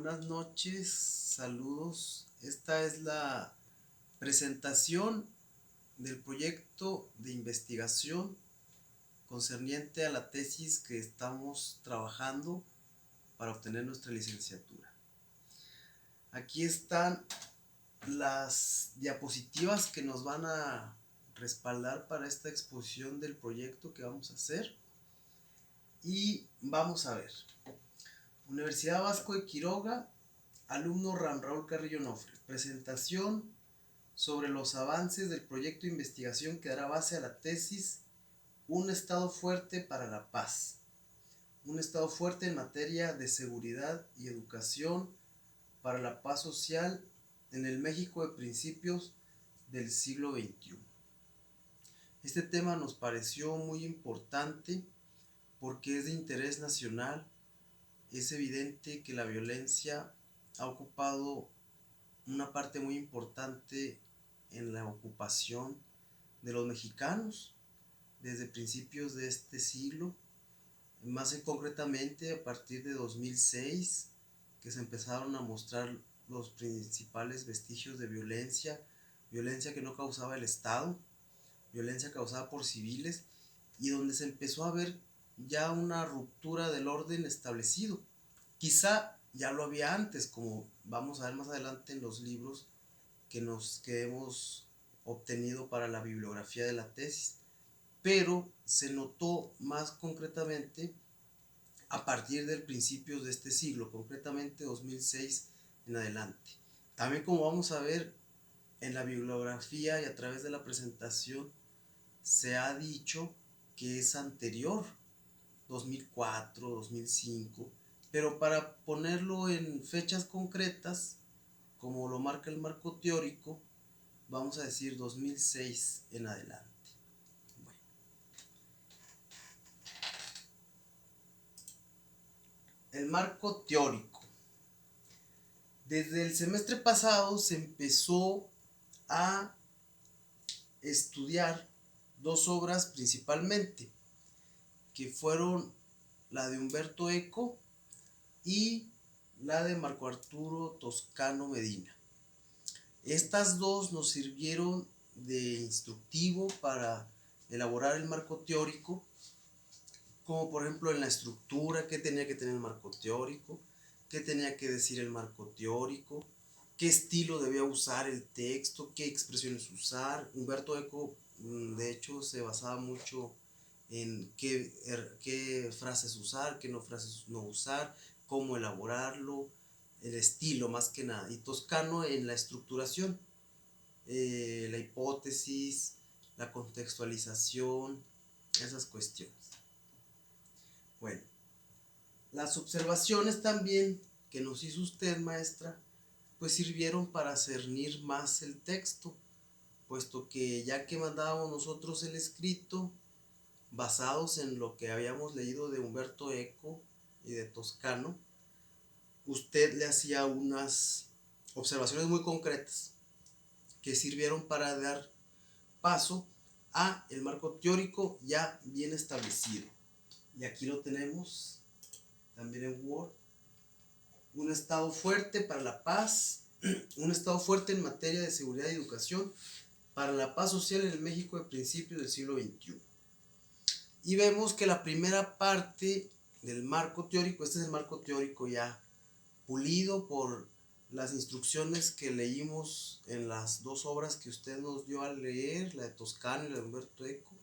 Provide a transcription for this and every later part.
Buenas noches, saludos. Esta es la presentación del proyecto de investigación concerniente a la tesis que estamos trabajando para obtener nuestra licenciatura. Aquí están las diapositivas que nos van a respaldar para esta exposición del proyecto que vamos a hacer. Y vamos a ver. Universidad Vasco de Quiroga, alumno Raúl Carrillo Nofre. Presentación sobre los avances del proyecto de investigación que dará base a la tesis Un Estado fuerte para la paz. Un Estado fuerte en materia de seguridad y educación para la paz social en el México de principios del siglo XXI. Este tema nos pareció muy importante porque es de interés nacional. Es evidente que la violencia ha ocupado una parte muy importante en la ocupación de los mexicanos desde principios de este siglo, más concretamente a partir de 2006, que se empezaron a mostrar los principales vestigios de violencia que no causaba el Estado, violencia causada por civiles, y donde se empezó a ver ya una ruptura del orden establecido. Quizá ya lo había antes, como vamos a ver más adelante en los libros que hemos obtenido para la bibliografía de la tesis, pero se notó más concretamente a partir del principio de este siglo, concretamente 2006 en adelante. También, como vamos a ver en la bibliografía y a través de la presentación, se ha dicho que es anterior, 2004, 2005, pero para ponerlo en fechas concretas, como lo marca el marco teórico, vamos a decir 2006 en adelante. Bueno. El marco teórico. Desde el semestre pasado se empezó a estudiar dos obras principalmente, que fueron la de Humberto Eco y la de Marco Arturo Toscano Medina. Estas dos nos sirvieron de instructivo para elaborar el marco teórico, como por ejemplo en la estructura, qué tenía que tener el marco teórico, qué tenía que decir el marco teórico, qué estilo debía usar el texto, qué expresiones usar. Humberto Eco, de hecho, se basaba mucho en qué frases usar, qué no frases no usar, cómo elaborarlo, el estilo más que nada. Y Toscano en la estructuración, la hipótesis, la contextualización, esas cuestiones. Bueno, las observaciones también que nos hizo usted, maestra, pues sirvieron para cernir más el texto, puesto que ya que mandábamos nosotros el escrito, basados en lo que habíamos leído de Humberto Eco y de Toscano, usted le hacía unas observaciones muy concretas que sirvieron para dar paso a el marco teórico ya bien establecido. Y aquí lo tenemos también en Word. Un Estado fuerte para la paz, un Estado fuerte en materia de seguridad y educación para la paz social en el México de principios del siglo XXI. Y vemos que la primera parte del marco teórico, este es el marco teórico ya pulido por las instrucciones que leímos en las dos obras que usted nos dio a leer, la de Toscano y la de Humberto Eco,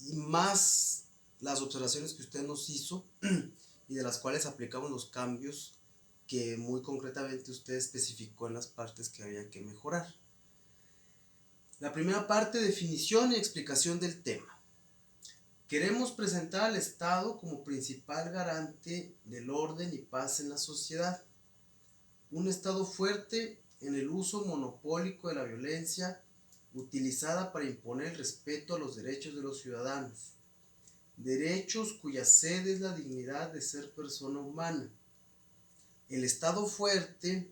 y más las observaciones que usted nos hizo y de las cuales aplicamos los cambios que muy concretamente usted especificó en las partes que había que mejorar. La primera parte, definición y explicación del tema. Queremos presentar al Estado como principal garante del orden y paz en la sociedad. Un Estado fuerte en el uso monopólico de la violencia utilizada para imponer el respeto a los derechos de los ciudadanos. Derechos cuya sede es la dignidad de ser persona humana. El Estado fuerte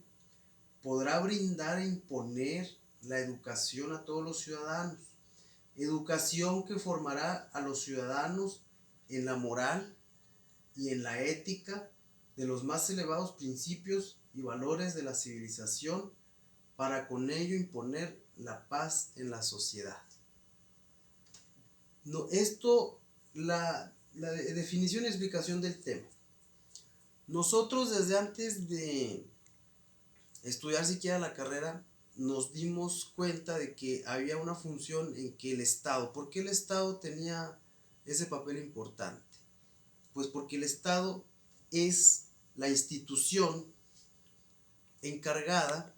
podrá brindar e imponer la educación a todos los ciudadanos. Educación que formará a los ciudadanos en la moral y en la ética de los más elevados principios y valores de la civilización para con ello imponer la paz en la sociedad. No, la definición y explicación del tema. Nosotros desde antes de estudiar siquiera la carrera nos dimos cuenta de que había una función en que el Estado, ¿por qué el Estado tenía ese papel importante? Pues porque el Estado es la institución encargada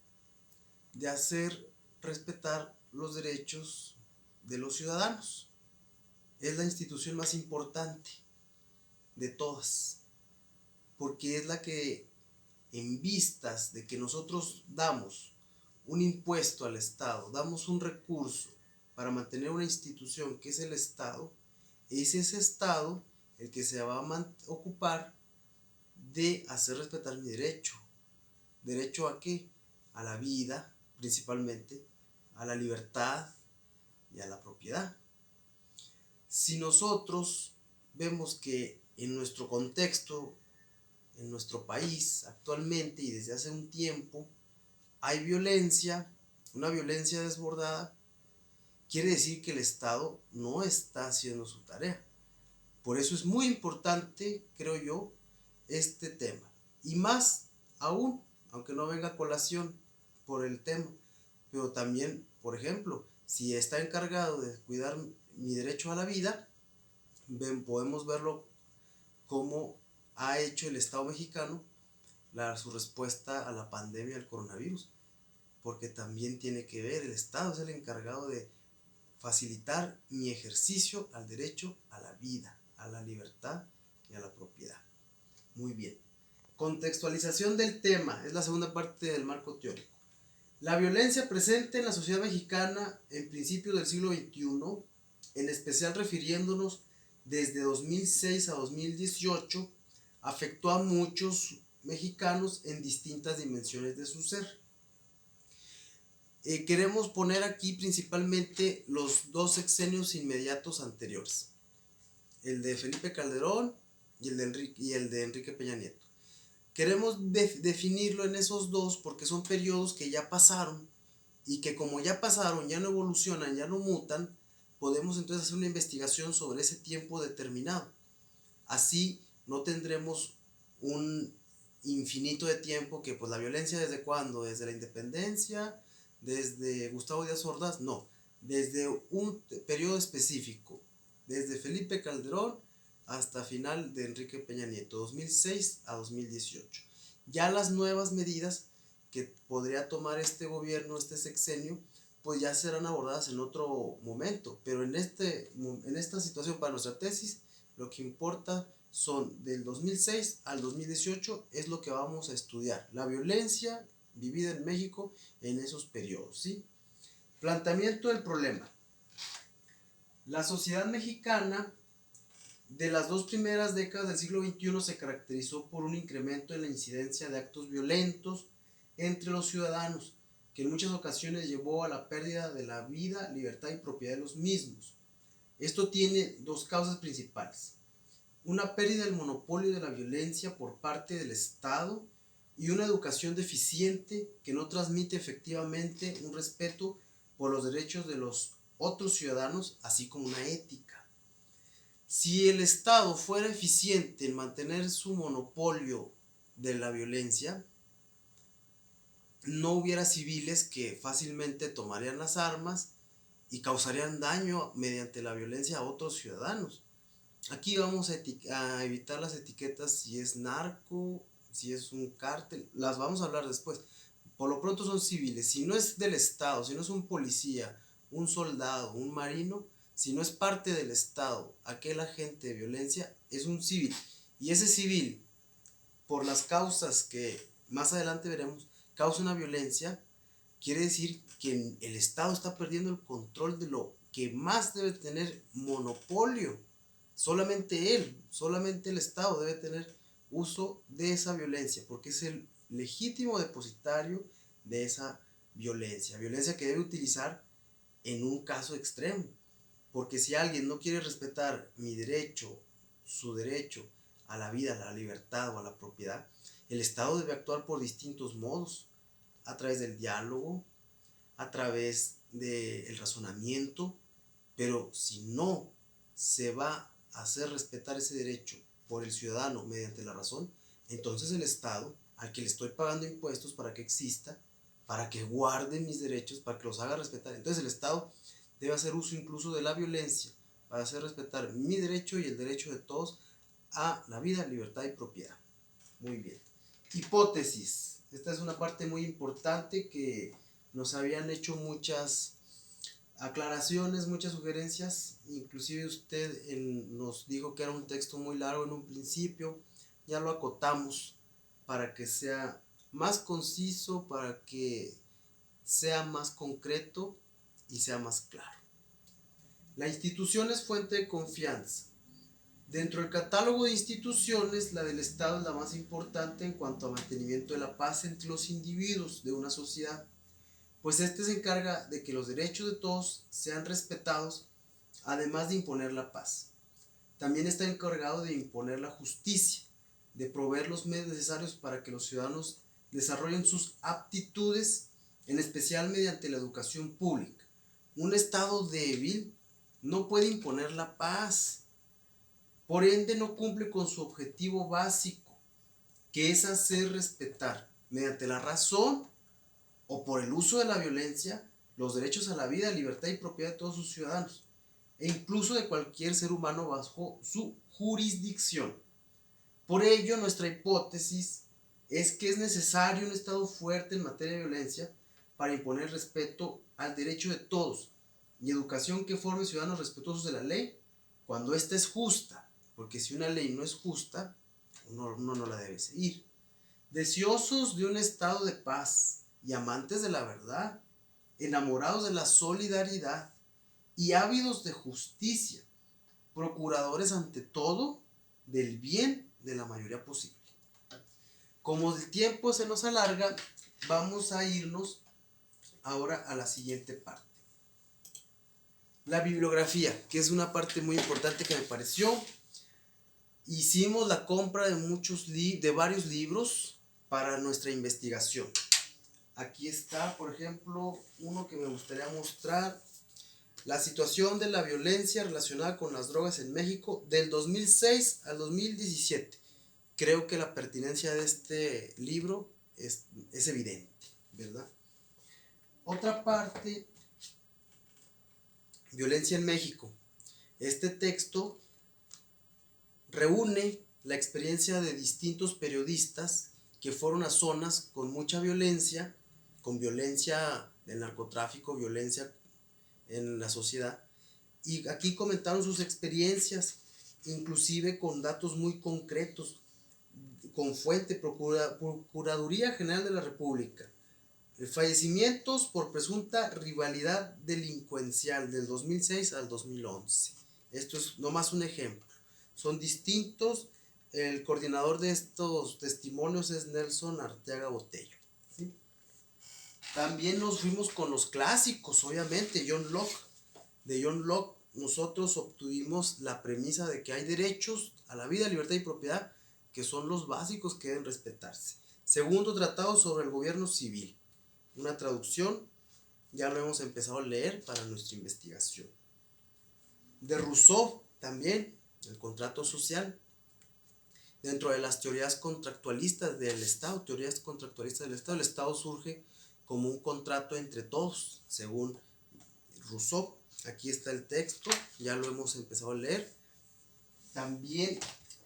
de hacer respetar los derechos de los ciudadanos. Es la institución más importante de todas, porque es la que, en vistas de que nosotros damos un impuesto al Estado, damos un recurso para mantener una institución que es el Estado, es ese Estado el que se va a ocupar de hacer respetar mi derecho. ¿Derecho a qué? A la vida, principalmente, a la libertad y a la propiedad. Si nosotros vemos que en nuestro contexto, en nuestro país actualmente y desde hace un tiempo, hay violencia, una violencia desbordada, quiere decir que el Estado no está haciendo su tarea. Por eso es muy importante, creo yo, este tema. Y más aún, aunque no venga a colación por el tema, pero también, por ejemplo, si está encargado de cuidar mi derecho a la vida, podemos verlo como ha hecho el Estado mexicano su respuesta a la pandemia del coronavirus, porque también tiene que ver, el Estado es el encargado de facilitar mi ejercicio al derecho a la vida, a la libertad y a la propiedad. Muy bien. Contextualización del tema es la segunda parte del marco teórico. La violencia presente en la sociedad mexicana en principios del siglo XXI, en especial refiriéndonos desde 2006 a 2018, afectó a muchos mexicanos en distintas dimensiones de su ser. Queremos poner aquí principalmente los dos sexenios inmediatos anteriores, el de Felipe Calderón y el de Enrique Peña Nieto. Queremos definirlo en esos dos porque son periodos que ya pasaron y que como ya pasaron, ya no evolucionan, ya no mutan, podemos entonces hacer una investigación sobre ese tiempo determinado. Así no tendremos un infinito de tiempo que pues la violencia desde cuándo, desde la independencia, desde Gustavo Díaz Ordaz, no, desde un periodo específico, desde Felipe Calderón hasta final de Enrique Peña Nieto, 2006 a 2018. Ya las nuevas medidas que podría tomar este gobierno, este sexenio, pues ya serán abordadas en otro momento, pero en esta situación para nuestra tesis, lo que importa son del 2006 al 2018, es lo que vamos a estudiar, la violencia vivida en México en esos periodos, ¿sí? Planteamiento del problema. La sociedad mexicana de las dos primeras décadas del siglo XXI se caracterizó por un incremento en la incidencia de actos violentos entre los ciudadanos, que en muchas ocasiones llevó a la pérdida de la vida, libertad y propiedad de los mismos. Esto tiene dos causas principales: una pérdida del monopolio de la violencia por parte del Estado y una educación deficiente que no transmite efectivamente un respeto por los derechos de los otros ciudadanos, así como una ética. Si el Estado fuera eficiente en mantener su monopolio de la violencia, no hubiera civiles que fácilmente tomarían las armas y causarían daño mediante la violencia a otros ciudadanos. Aquí vamos a evitar las etiquetas si es narco, si es un cártel, las vamos a hablar después. Por lo pronto son civiles. Si no es del Estado, si no es un policía, un soldado, un marino, si no es parte del Estado, aquel agente de violencia es un civil. Y ese civil, por las causas que más adelante veremos, causa una violencia, quiere decir que el Estado está perdiendo el control de lo que más debe tener monopolio. Solamente él, solamente el Estado debe tener uso de esa violencia, porque es el legítimo depositario de esa violencia. Violencia que debe utilizar en un caso extremo. Porque si alguien no quiere respetar mi derecho, su derecho a la vida, a la libertad o a la propiedad, el Estado debe actuar por distintos modos, a través del diálogo, a través del razonamiento, pero si no se va a hacer respetar ese derecho por el ciudadano mediante la razón, entonces el Estado, al que le estoy pagando impuestos para que exista, para que guarde mis derechos, para que los haga respetar, entonces el Estado debe hacer uso incluso de la violencia para hacer respetar mi derecho y el derecho de todos a la vida, libertad y propiedad. Muy bien. Hipótesis. Esta es una parte muy importante que nos habían hecho muchas aclaraciones, muchas sugerencias. Inclusive usted nos dijo que era un texto muy largo en un principio. Ya lo acotamos para que sea más conciso, para que sea más concreto y sea más claro. La institución es fuente de confianza. Dentro del catálogo de instituciones, la del Estado es la más importante en cuanto a mantenimiento de la paz entre los individuos de una sociedad, pues este se encarga de que los derechos de todos sean respetados, además de imponer la paz. También está encargado de imponer la justicia, de proveer los medios necesarios para que los ciudadanos desarrollen sus aptitudes, en especial mediante la educación pública. Un Estado débil no puede imponer la paz. Por ende, no cumple con su objetivo básico, que es hacer respetar, mediante la razón o por el uso de la violencia, los derechos a la vida, libertad y propiedad de todos sus ciudadanos, e incluso de cualquier ser humano bajo su jurisdicción. Por ello, nuestra hipótesis es que es necesario un Estado fuerte en materia de violencia para imponer respeto al derecho de todos y educación que forme ciudadanos respetuosos de la ley cuando ésta es justa, porque si una ley no es justa, uno no la debe seguir. Deseosos de un estado de paz y amantes de la verdad, enamorados de la solidaridad y ávidos de justicia, procuradores ante todo del bien de la mayoría posible. Como el tiempo se nos alarga, vamos a irnos ahora a la siguiente parte. La bibliografía, que es una parte muy importante que me pareció. Hicimos la compra de varios libros para nuestra investigación. Aquí está, por ejemplo, uno que me gustaría mostrar: La situación de la violencia relacionada con las drogas en México del 2006 al 2017. Creo que la pertinencia de este libro es evidente, ¿verdad? Otra parte, Violencia en México. Este texto reúne la experiencia de distintos periodistas que fueron a zonas con mucha violencia, con violencia del narcotráfico, violencia en la sociedad, y aquí comentaron sus experiencias, inclusive con datos muy concretos, con fuente, Procuraduría General de la República, fallecimientos por presunta rivalidad delincuencial del 2006 al 2011. Esto es nomás un ejemplo. Son distintos. El coordinador de estos testimonios es Nelson Arteaga Botello, ¿sí? También nos fuimos con los clásicos, obviamente. John Locke. De John Locke nosotros obtuvimos la premisa de que hay derechos a la vida, libertad y propiedad, que son los básicos que deben respetarse. Segundo tratado sobre el gobierno civil. Una traducción, ya lo hemos empezado a leer para nuestra investigación. De Rousseau también, el contrato social. Dentro de las teorías contractualistas del Estado, el Estado surge como un contrato entre todos, según Rousseau. Aquí está el texto, ya lo hemos empezado a leer. También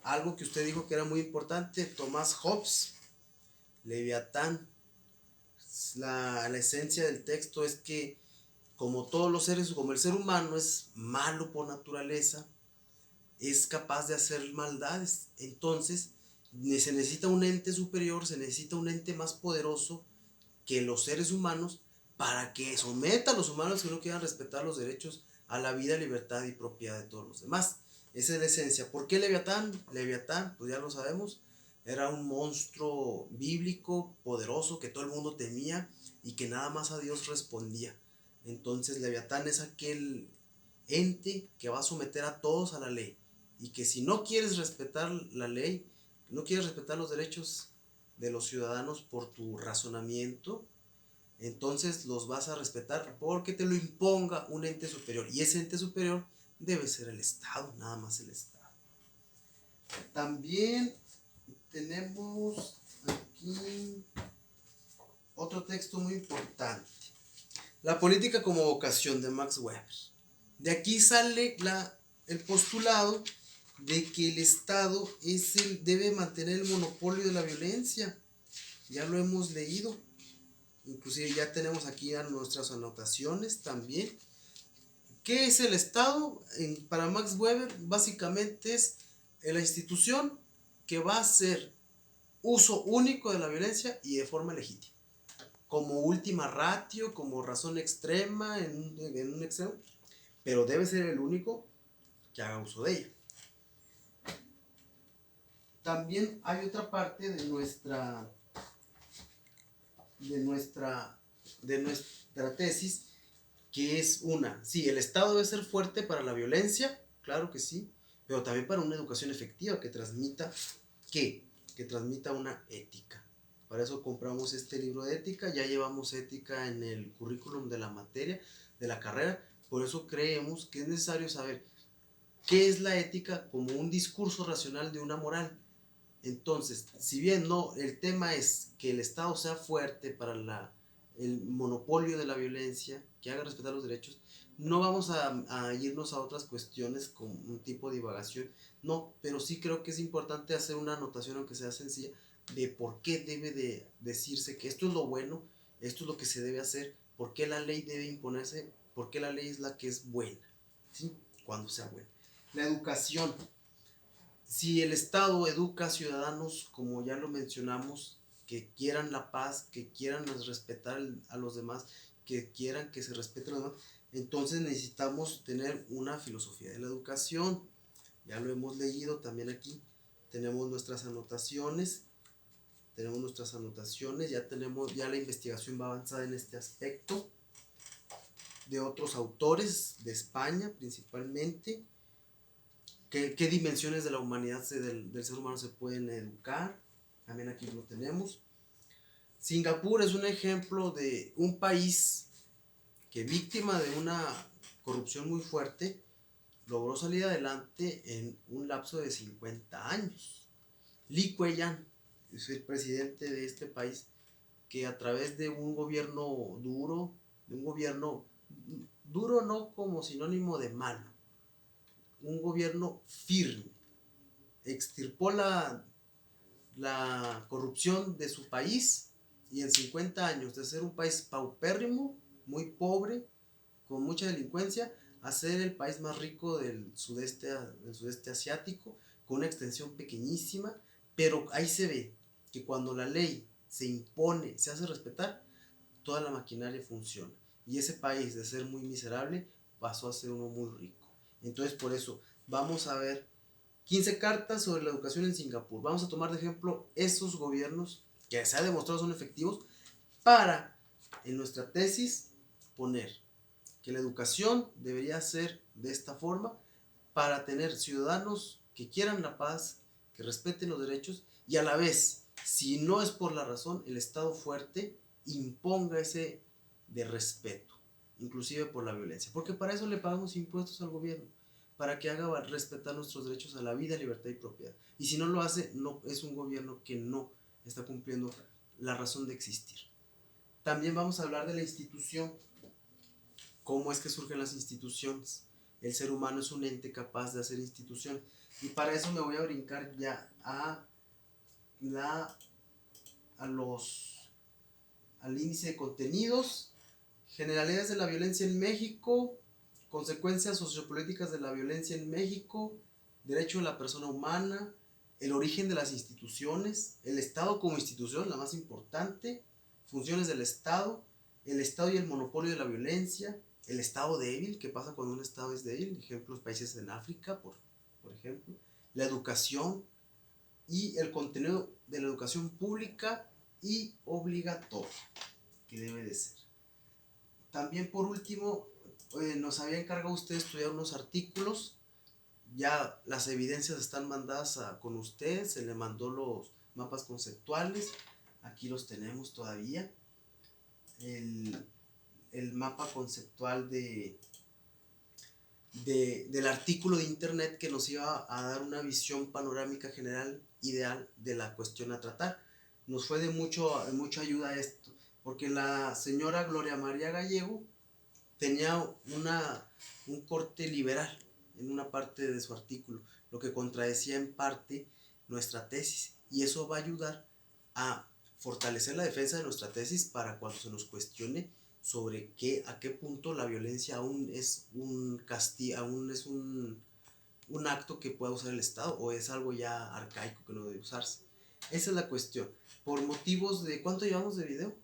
algo que usted dijo que era muy importante, Thomas Hobbes, Leviatán. La esencia del texto es que como todos los seres, como el ser humano es malo por naturaleza, es capaz de hacer maldades. Entonces se necesita un ente superior, se necesita un ente más poderoso que los seres humanos para que someta a los humanos que no quieran respetar los derechos a la vida, libertad y propiedad de todos los demás. Esa es la esencia. ¿Por qué Leviatán? Leviatán, pues ya lo sabemos, era un monstruo bíblico, poderoso, que todo el mundo temía y que nada más a Dios respondía. Entonces Leviatán es aquel ente que va a someter a todos a la ley, y que si no quieres respetar la ley, no quieres respetar los derechos de los ciudadanos por tu razonamiento, entonces los vas a respetar porque te lo imponga un ente superior, y ese ente superior debe ser el Estado, nada más el Estado. También tenemos aquí otro texto muy importante, La política como vocación, de Max Weber. De aquí sale el postulado de que el Estado debe mantener el monopolio de la violencia. Ya lo hemos leído, inclusive ya tenemos aquí nuestras anotaciones también. ¿Qué es el Estado? Para Max Weber básicamente es la institución que va a hacer uso único de la violencia y de forma legítima, como última ratio, como razón extrema en un extremo, pero debe ser el único que haga uso de ella. También hay otra parte de nuestra tesis, que es sí, el Estado debe ser fuerte para la violencia, claro que sí, pero también para una educación efectiva que transmita, ¿qué? Que transmita una ética. Para eso compramos este libro de ética, ya llevamos ética en el currículum de la materia, de la carrera, por eso creemos que es necesario saber qué es la ética como un discurso racional de una moral. Entonces, si bien no, el tema es que el Estado sea fuerte para el monopolio de la violencia, que haga respetar los derechos, no vamos a irnos a otras cuestiones con un tipo de divagación, no, pero sí creo que es importante hacer una anotación, aunque sea sencilla, de por qué debe de decirse que esto es lo bueno, esto es lo que se debe hacer, por qué la ley debe imponerse, por qué la ley es la que es buena, ¿sí? Cuando sea buena. La educación. Si el Estado educa a ciudadanos, como ya lo mencionamos, que quieran la paz, que quieran respetar a los demás, que quieran que se respete a los demás, entonces necesitamos tener una filosofía de la educación. Ya lo hemos leído también aquí. Tenemos nuestras anotaciones. Ya la investigación va avanzada en este aspecto. De otros autores de España principalmente. ¿Qué dimensiones de la humanidad del ser humano se pueden educar? También aquí lo tenemos. Singapur es un ejemplo de un país que, víctima de una corrupción muy fuerte, logró salir adelante en un lapso de 50 años. Lee Kuan Yew es el presidente de este país, que a través de un gobierno duro, no como sinónimo de malo, un gobierno firme, extirpó la corrupción de su país, y en 50 años de ser un país paupérrimo, muy pobre, con mucha delincuencia, a ser el país más rico del sudeste asiático, con una extensión pequeñísima, pero ahí se ve que cuando la ley se impone, se hace respetar, toda la maquinaria funciona, y ese país, de ser muy miserable, pasó a ser uno muy rico. Entonces, por eso vamos a ver 15 cartas sobre la educación en Singapur. Vamos a tomar de ejemplo esos gobiernos que se ha demostrado son efectivos, para en nuestra tesis poner que la educación debería ser de esta forma, para tener ciudadanos que quieran la paz, que respeten los derechos, y a la vez, si no es por la razón, el Estado fuerte imponga ese de respeto, inclusive por la violencia, porque para eso le pagamos impuestos al gobierno, para que haga respetar nuestros derechos a la vida, libertad y propiedad. Y si no lo hace, no es un gobierno que no está cumpliendo la razón de existir. También vamos a hablar de la institución. ¿Cómo es que surgen las instituciones? El ser humano es un ente capaz de hacer instituciones. Y para eso me voy a brincar ya al índice de contenidos, generalidades de la violencia en México, consecuencias sociopolíticas de la violencia en México, derecho de la persona humana, el origen de las instituciones, el Estado como institución, la más importante, funciones del Estado, el Estado y el monopolio de la violencia, el Estado débil, qué pasa cuando un Estado es débil, ejemplos, países en África, por ejemplo, la educación y el contenido de la educación pública y obligatoria, que debe de ser. También, por último, nos había encargado usted estudiar unos artículos ya las evidencias están mandadas con usted, se le mandó los mapas conceptuales, aquí los tenemos todavía, el mapa conceptual del artículo de internet que nos iba a dar una visión panorámica general ideal de la cuestión a tratar. Nos fue de mucha ayuda esto, porque la señora Gloria María Gallego tenía un corte liberal en una parte de su artículo, lo que contradecía en parte nuestra tesis, y eso va a ayudar a fortalecer la defensa de nuestra tesis para cuando se nos cuestione sobre a qué punto la violencia aún es un castigo, aún es un acto que pueda usar el Estado, o es algo ya arcaico que no debe usarse. Esa es la cuestión. Por motivos de... ¿Cuánto llevamos de video?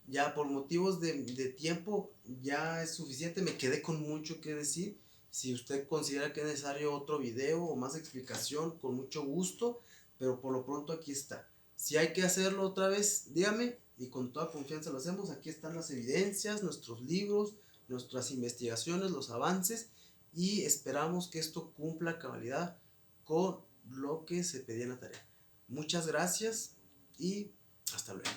Ya por motivos de tiempo ya es suficiente. Me quedé con mucho que decir. Si usted considera que es necesario otro video o más explicación, con mucho gusto, pero por lo pronto aquí está. Si hay que hacerlo otra vez, dígame, y con toda confianza lo hacemos. Aquí están las evidencias, nuestros libros, nuestras investigaciones, los avances, y esperamos que esto cumpla a cabalidad con lo que se pedía en la tarea. Muchas gracias y hasta luego.